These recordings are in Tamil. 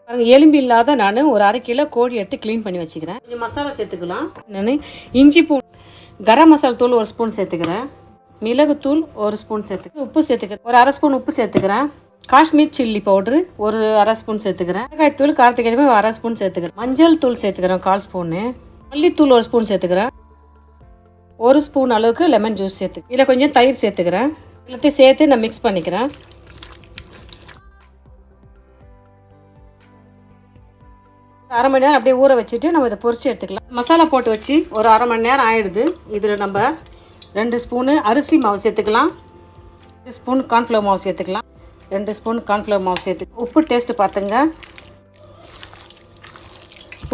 எலும்பு இல்லாத நான் ஒரு 1/2 கிலோ கோழி எடுத்து க்ளீன் பண்ணி வச்சுக்கிறேன். கொஞ்சம் மசாலா சேர்த்துக்கலாம். நான் இஞ்சி பூ கரம் மசாலா தூள் 1 ஸ்பூன் சேர்த்துக்கிறேன். மிளகுத்தூள் 1 ஸ்பூன் சேர்த்துக்கிறேன். உப்பு சேர்த்துக்கிறேன். ஒரு 1/2 ஸ்பூன் உப்பு சேர்த்துக்கிறேன். காஷ்மீர் சில்லி பவுட்ரு ஒரு 1/2 ஸ்பூன் சேர்த்துக்கிறேன். மிளகாய் தூள் காரத்துக்கு எதுவுமே 1/2 ஸ்பூன் சேர்த்துக்கிறேன். மஞ்சள் தூள் சேர்த்துக்கிறேன் 1/4 ஸ்பூனு. மல்லித்தூள் 1 ஸ்பூன் சேர்த்துக்கிறேன். 1 ஸ்பூன் அளவுக்கு லெமன் ஜூஸ் சேர்த்துக்கிறேன். இதில் கொஞ்சம் தயிர் சேர்த்துக்கிறேன். எல்லாத்தையும் சேர்த்து நான் மிக்ஸ் பண்ணிக்கிறேன். 1/2 மணி நேரம் அப்படியே ஊற வச்சுட்டு நம்ம இதை பொரிச்சு எடுத்துக்கலாம். மசாலா போட்டு வச்சு ஒரு 1/2 மணி நேரம் ஆயிடுது. இதில் நம்ம 2 ஸ்பூனு அரிசி மாவு சேர்த்துக்கலாம். 2 ஸ்பூன் கார்ன்ஃப்ளவர் மாவு சேர்த்துக்கலாம். 2 ஸ்பூன் கார்ன்ஃப்ளவர் மாவு சேர்த்து உப்பு டேஸ்ட்டு பார்த்துங்க.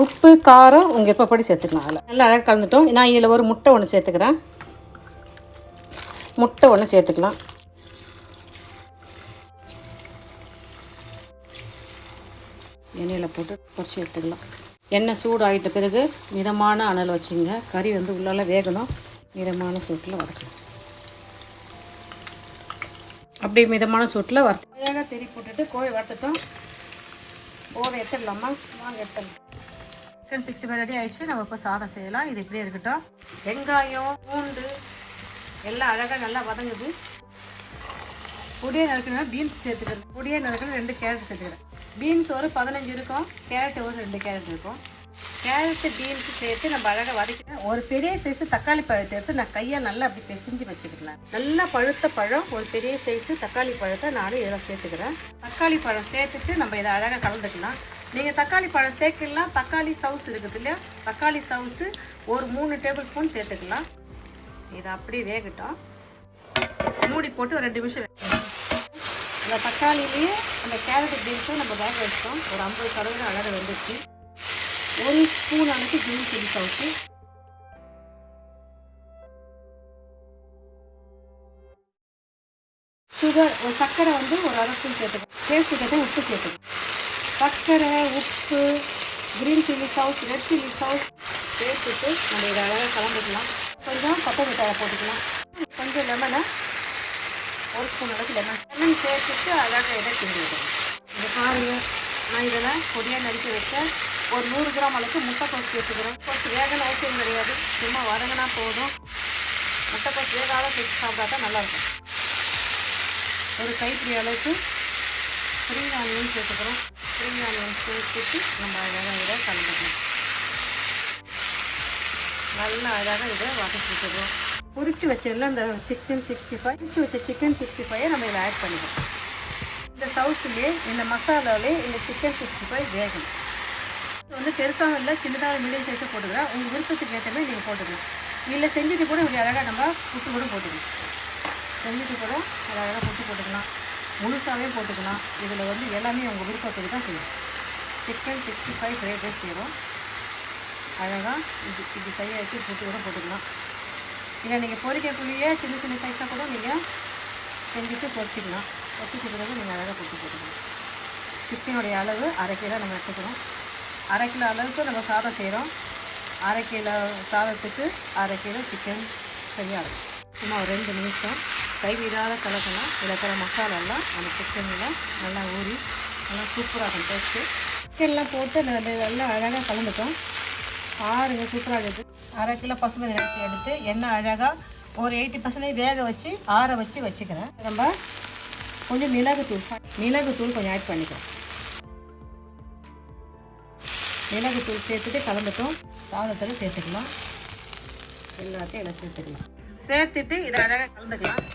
உப்பு காரம் உங்கள் எப்போப்படி சேர்த்துக்கலாம். அதில் நல்லா அழகாக கலந்துட்டோம். நான் இதில் ஒரு முட்டை ஒன்று சேர்த்துக்கிறேன். முட்டை ஒன்று சேர்த்துக்கலாம். எண்ணெயில் போட்டு பொரிச்சு எடுத்துக்கலாம். எண்ணெய் சூடு ஆகிட்ட பிறகு மிதமான அனல் வச்சுங்க. கறி உள்ளால வேகணும். மிதமான சூட்டில் வதக்கலாம். அப்படியே மிதமான சூட்டில் வறுத்து அழகாக தெரி போட்டுட்டு கோழி வறுத்துட்டோம். ஓரை எடுத்துடலாமா? வாங்க எடுத்துடலாம். சிக்கன் 65 ரெடி ஆகிடுச்சு. நம்ம இப்போ சாதம் செய்யலாம். இது இப்படியே இருக்கட்டும். வெங்காயம் பூண்டு எல்லாம் அழகாக நல்லா வதங்குது. பொடியை நறுக்கணும். பீன்ஸ் சேர்த்துக்கிறேன். பொடியை நறுக்கணும். 2 கேரட் சேர்த்துக்கிறேன். பீன்ஸ் ஒரு 15 இருக்கும். கேரட் ஒரு 2 கேரட் இருக்கும். கேரட்டு பீன்ஸு சேர்த்து நம்ம அழகாக வதக்கிட்டேன். ஒரு பெரிய சைஸு தக்காளி பழத்தை எடுத்து நான் கையை நல்லா அப்படி பிசைஞ்சு வச்சுக்கிறேன். நல்லா பழுத்த பழம் ஒரு பெரிய சைஸு தக்காளி பழத்தை நானும் இதில் சேர்த்துக்கிறேன். தக்காளி பழம் சேர்த்துட்டு நம்ம இதை அழகாக கலந்துக்கலாம். நீங்கள் தக்காளி பழம் சேர்க்கலாம். தக்காளி சவுஸ் இருக்குது இல்லையா? தக்காளி சவுஸு ஒரு 3 டேபிள் ஸ்பூன் சேர்த்துக்கலாம். இதை அப்படியே வேகட்டும். மூடி போட்டு ஒரு 2 நிமிஷம் வேகணும். அந்த தக்காளிலேயே அந்த கேரட்டு பீன்ஸும் நம்ம வேக வச்சிட்டோம். ஒரு 50% அழகாக வந்துச்சு. 1 ஸ்பூன் அளவுக்கு கிரீன் சில்லி சவுஸு, சுகர் ஒரு சர்க்கரை ஒரு 1/2 ஸ்பூன் சேர்த்துக்கணும். டேஸ்ட்டு கேட்டால் உப்பு சேர்த்துக்கணும். சர்க்கரை உப்பு கிரீன் சில்லி சவுஸ் ரெட் சில்லி சவுஸ் சேர்த்துட்டு நம்ம இதை அழகாக கலந்துக்கலாம். கொஞ்சம் கொத்தமல்லி தழை போட்டுக்கலாம். கொஞ்சம் லெமனை 1 ஸ்பூன் அளவுக்கு லெமன் சேர்த்துட்டு அழகாக இதை கிண்டி விடணும். இதை பாருங்கள். நான் இதெல்லாம் பொடியாக நறுக்கி வச்சேன். ஒரு 100 கிராம் அளவுக்கு முட்டைக்கோஸ் சேர்த்துக்கிறேன். கோஸ் வேகணும் அவசியம் கிடையாது. சும்மா வதங்கினா போதும். முட்டைக்கோஸ் வேகாத சேர்த்து சாப்பிட்டா தான் நல்லாயிருக்கும். ஒரு கைப்பிடி அளவுக்கு ஸ்ப்ரிங் ஆனியன் சேர்த்துக்கிறோம். ஸ்ப்ரிங் ஆனியன் சேர்த்துட்டு நம்ம அழகாக இதை கலந்துக்கணும். நல்லா அழகாக இதை வதக்கி வச்சுக்கிறோம். பொரிச்சு வச்சிடலாம். இந்த சிக்கன் 65 பொரிச்சு வச்ச சிக்கன் 65 நம்ம இதில் ஆட் பண்ணிக்கிறோம். இந்த சவுஸ்லேயே இந்த மசாலாவிலே இந்த சிக்கன் 65 வேகணும். பெருசாகவும் இல்லை சின்னதாக மீடியம் சைஸாக போட்டுக்கிறேன். உங்கள் விருப்பத்துக்கு ஏற்ற மாதிரி நீங்கள் போட்டுக்கலாம். இல்லை செஞ்சுட்டு கூட இப்படி அழகாக நம்ம புட்டு கூட போட்டுக்கலாம். செஞ்சுட்டு கூட அழகாக புட்டு போட்டுக்கலாம். முழுசாகவே போட்டுக்கலாம். இதில் எல்லாமே உங்கள் விருப்பத்துக்கு தான் செய்யும். சிக்கன் 65 ஃப்ரைட் ரைஸ் செய்கிறோம். அழகாக இப்படி கையை வச்சு புட்டு கூட போட்டுக்கலாம். இல்லை நீங்கள் பொரிக்கக்குள்ளேயே சின்ன சின்ன சைஸாக கூட நீங்கள் செஞ்சுட்டு பொரிச்சிக்கலாம். பொரிச்சிட்டு பிறகு நீங்கள் அழகாக புட்டு போட்டுக்கலாம். சிக்கனுடைய அளவு 1/2 கிலோ நம்ம எடுத்துக்கிறோம். 1/2 கிலோ அளவுக்கு நம்ம சாதம் செய்கிறோம். 1/2 கிலோ சாதத்துக்கு 1/2 கிலோ சிக்கன் சரியாக இருக்கும். சும்மா ஒரு 2 நிமிஷம் கைவிடாத கலக்கணும். இதில் இருக்கிற மசாலாலாம் நம்ம சிக்கனில் நல்லா ஊறி நல்லா சூப்பராக இருக்கும் டேஸ்ட்டு. சிக்கன்லாம் போட்டு நல்லா அழகாக கலந்துட்டோம். பாருங்கள் சூப்பராக இருக்குது. 1/2 கிலோ பசுமதி அரிசி எடுத்து எண்ணெய் அழகாக ஒரு 80% வேக வச்சு ஆற வச்சு வச்சுக்கிறேன். நம்ம கொஞ்சம் மிளகுத்தூள் கொஞ்சம் ஆட் பண்ணிக்கிறோம். மிளகுத்தூள் சேர்த்துட்டு கலந்துட்டோம். சாதத்தில் சேர்த்துக்கலாம். எல்லாத்தையும் எல்லாம் சேர்த்துக்கலாம். சேர்த்துட்டு இதை அழகாக கலந்துக்கலாம்.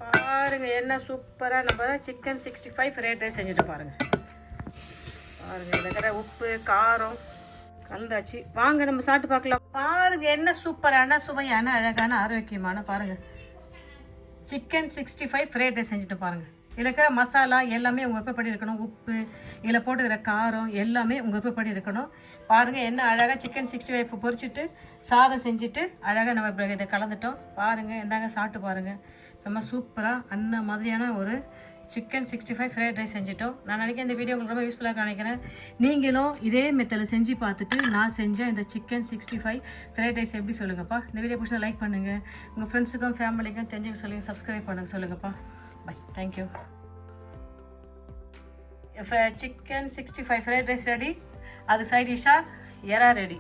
பாருங்கள் என்ன சூப்பராக நம்ம சிக்கன் 65 ஃப்ரைட் ரைஸ் செஞ்சுட்டு பாருங்கள். இதில் இருக்கிற உப்பு காரம் கலந்தாச்சு. வாங்க நம்ம சாப்பிட்டு பார்க்கலாம். பாருங்கள் என்ன சூப்பரான சுவையான அழகான ஆரோக்கியமான பாருங்கள் சிக்கன் 65 ஃப்ரைட் ரைஸ் செஞ்சுட்டு பாருங்கள். இதில் இருக்கிற மசாலா எல்லாமே உங்கள் விருப்பப்படி இருக்கணும். உப்பு இதில் போட்டுக்கிற காரம் எல்லாமே உங்கள் விருப்பப்படி இருக்கணும். பாருங்கள் என்ன அழகாக சிக்கன் 65 பொரிச்சிட்டு சாதம் செஞ்சுட்டு அழகாக நம்ம இதை கலந்துட்டோம். பாருங்கள் இந்தாங்க சாப்பிட்டு பாருங்கள். செம்ம சூப்பராக அந்த மாதிரியான ஒரு சிக்கன் 65 ஃப்ரைட் ரைஸ் செஞ்சுட்டோம். நான் நினைக்கிறேன் இந்த வீடியோ உங்களுக்கு ரொம்ப யூஸ்ஃபுல்லாக நினைக்கிறேன். நீங்களும் இதே மெத்தடில் செஞ்சு பார்த்துட்டு நான் செஞ்ச இந்த சிக்கன் 65 ஃப்ரைட் ரைஸ் எப்படி சொல்லுங்கப்பா. இந்த வீடியோ பிடிச்சா லைக் பண்ணுங்கள். உங்கள் ஃப்ரெண்ட்ஸுக்கும் ஃபேமிலிக்கும் தெரிஞ்சுக்க சொல்லுங்கள். சப்ஸ்கிரைப் பண்ணுங்கள் சொல்லுங்கப்பா. Bye. Thank you. Chicken 65 fried rice ready. அது சைட் டிஷ்ஷாக எறா ரெடி.